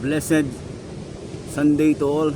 Blessed Sunday to all.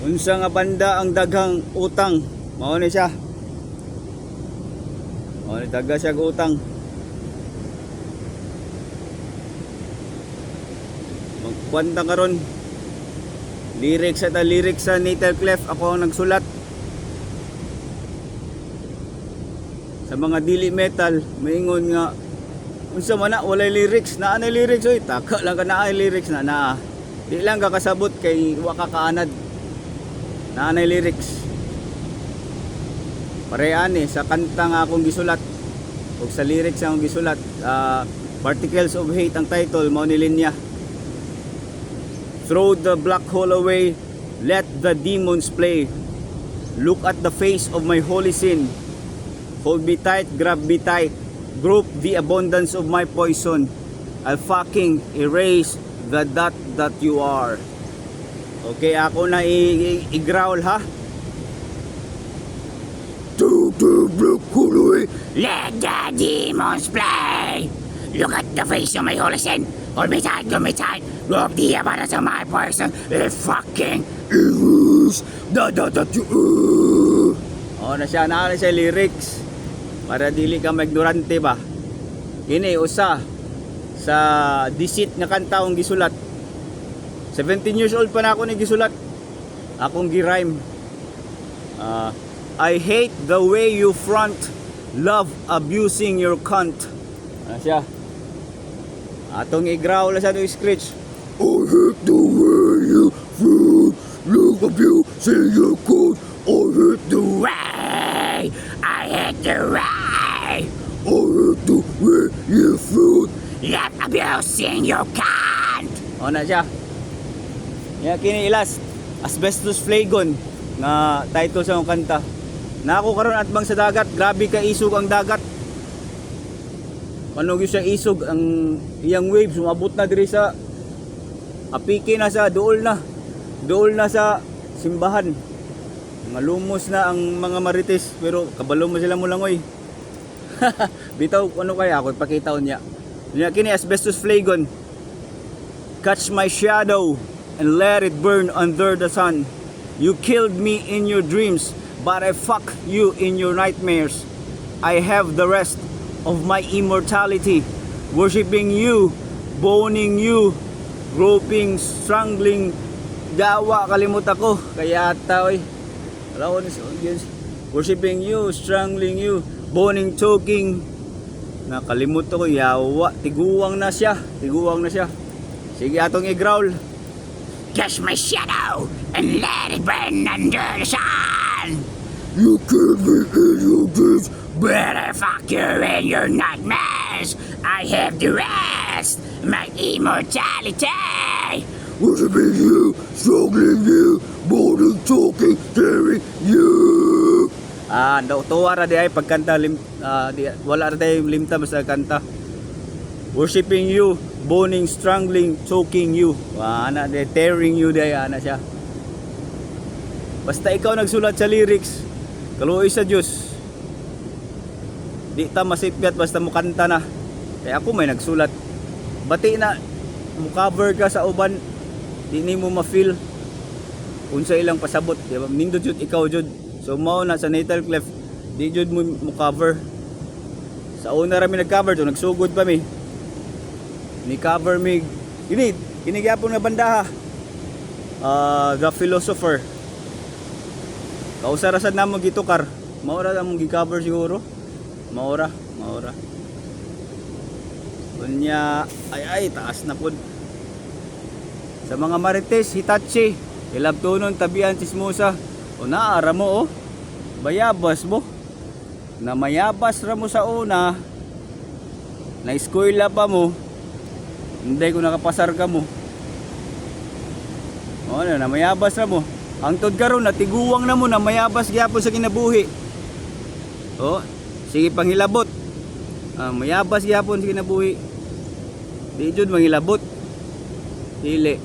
Unsa nga banda ang daghang utang? Mao ni siya. Mao ni daga siya utang. Magkwanta karon. Lyrics sa Natal Clef ako ang nagsulat. Sa mga dili metal, maingon nga unsa man na walay lyrics, naa na lyrics oy, taka lang ka naa lyrics na. Di lang ka kasabot kay wa ka kaanad. Naanay lyrics parehan sa kanta nga akong gisulat o sa lyrics akong gisulat. Particles of Hate ang title, mao ni linya. Throw the black hole away, let the demons play, look at the face of my holy sin, hold me tight, grab me tight, group the abundance of my poison, I'll fucking erase the dot that you are. Okay, ako na i-growl ha. To the black hole, let the demons play. Look at the face of my holy sin. Hold me tight, rub the abundance of my poison. It fucking is the dot that you are. Na siya lyrics para dili ka magdurante ba. Kini usa sa disit nga kanta akong gisulat. 17 years old pa na ako ni gisulat. Akong gi-rhyme. I hate the way you front, love abusing your cunt. Ano siya? Atong i-growl sa itong screech. I hate the way you front, love abusing your cunt. I hate the way you front, love abusing your cunt. Na siya. Ya kini ilas Asbestos Flagon nga title sa akong kanta. Na ako karon atbang sa dagat, grabe ka isog ang dagat. Panog siya isog ang iyang waves sumabot na diri sa apiki na sa duol na sa simbahan. Malumos na ang mga marites pero kabalo mo sila mulangoy. Bitaw ano kaya ako ipakita niya. Nya kini Asbestos Flagon. Catch my shadow and let it burn under the sun. You killed me in your dreams, but I fuck you in your nightmares. I have the rest of my immortality, worshiping you, boning you, groping, strangling. Dawa kalimut ako, kaya taoy. Alawon is audience. Worshiping you, strangling you, boning, choking. Nakalimut ako, yawa. Tiguwang na siya. Sige atong i-growl. Catch my shadow and let it burn under the sun. You killed me in your dreams, but I fuck you in your nightmares. I have the rest, my immortality. Worshiping you, struggling you, boning, talking, daring you. Tuwa ra di ay pagkanta wala ra day limta basta kanta. Worshiping you, boning, strangling, choking you. Ana de tearing you day ana siya. Basta ikaw nagsulat sa lyrics, kaluoy sa Dios. Di ta masipyat basta mo kanta na. Kaya ako may nagsulat. Bati na mo cover ka sa uban, di ni mo ma-feel unsa ilang pasabot, di ba? Nindot jud ikaw jud. So mao na sa Natal Clef, di jud mo cover. Sa una ra mi nag-cover, so nagsugod pa mi. Ni cover mig kini gyapon nga banda ha. The Philosopher. Kausara sad namo gitukar. Maura among gi-cover siguro. Maura. Kunya ay taas na pud. Sa mga marites, Hitachi, ilabtunon tabian chismosa. O naara mo Bayabas mo. na mayabas ra mo sa una, na eskwela pa mo, hindi ko nakapasar ka mo. O na mayabas ra mo. Ang tod karon natiguwang na mo na mayabas gyapon sa kinabuhi. O, sige panghilabot. Mayabas gyapon sa kinabuhi. Di jud manghilabot. Dili.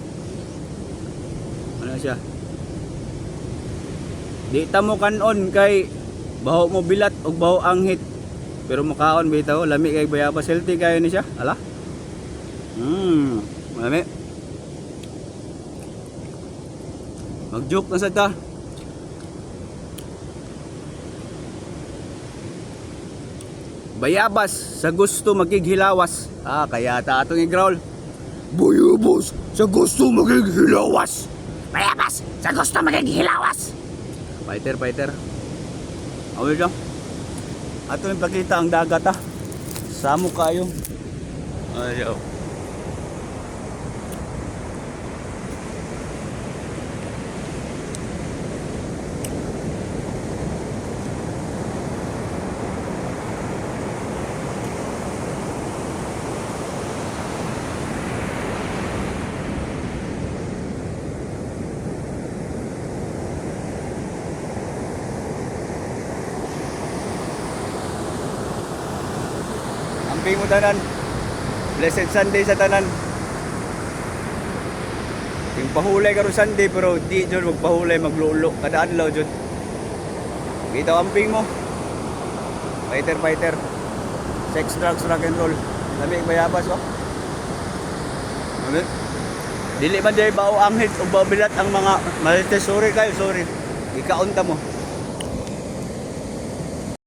Ano siya? Di ta mo kanon kay baho mo bilat og baho anghit. Pero makaon bitaw, lami kay bayabas, healthy kayo ni siya. Ala. Lami. Mag-joke na sa ta. Bayabas sa gusto magighilawas. Kaya ta atong igrawl. Bayabas sa gusto magighilawas. Bayabas sa gusto magighilawas. Fighter. Awil lang. Ato yung pakita ang dagat Samo kayo. Ayaw. Amping mo tanan. Blessed Sunday sa tanan. Yung pahulay karon Sunday pero di jud magpahulay maglulo kada adlaw jud. Kita amping mo. Fighter. Sex, drugs, rock and roll. Lami bayabas Ano? Dili man day bao anghit o bao bilat ang mga marites. Sorry kayo, sorry. Ikaunta mo.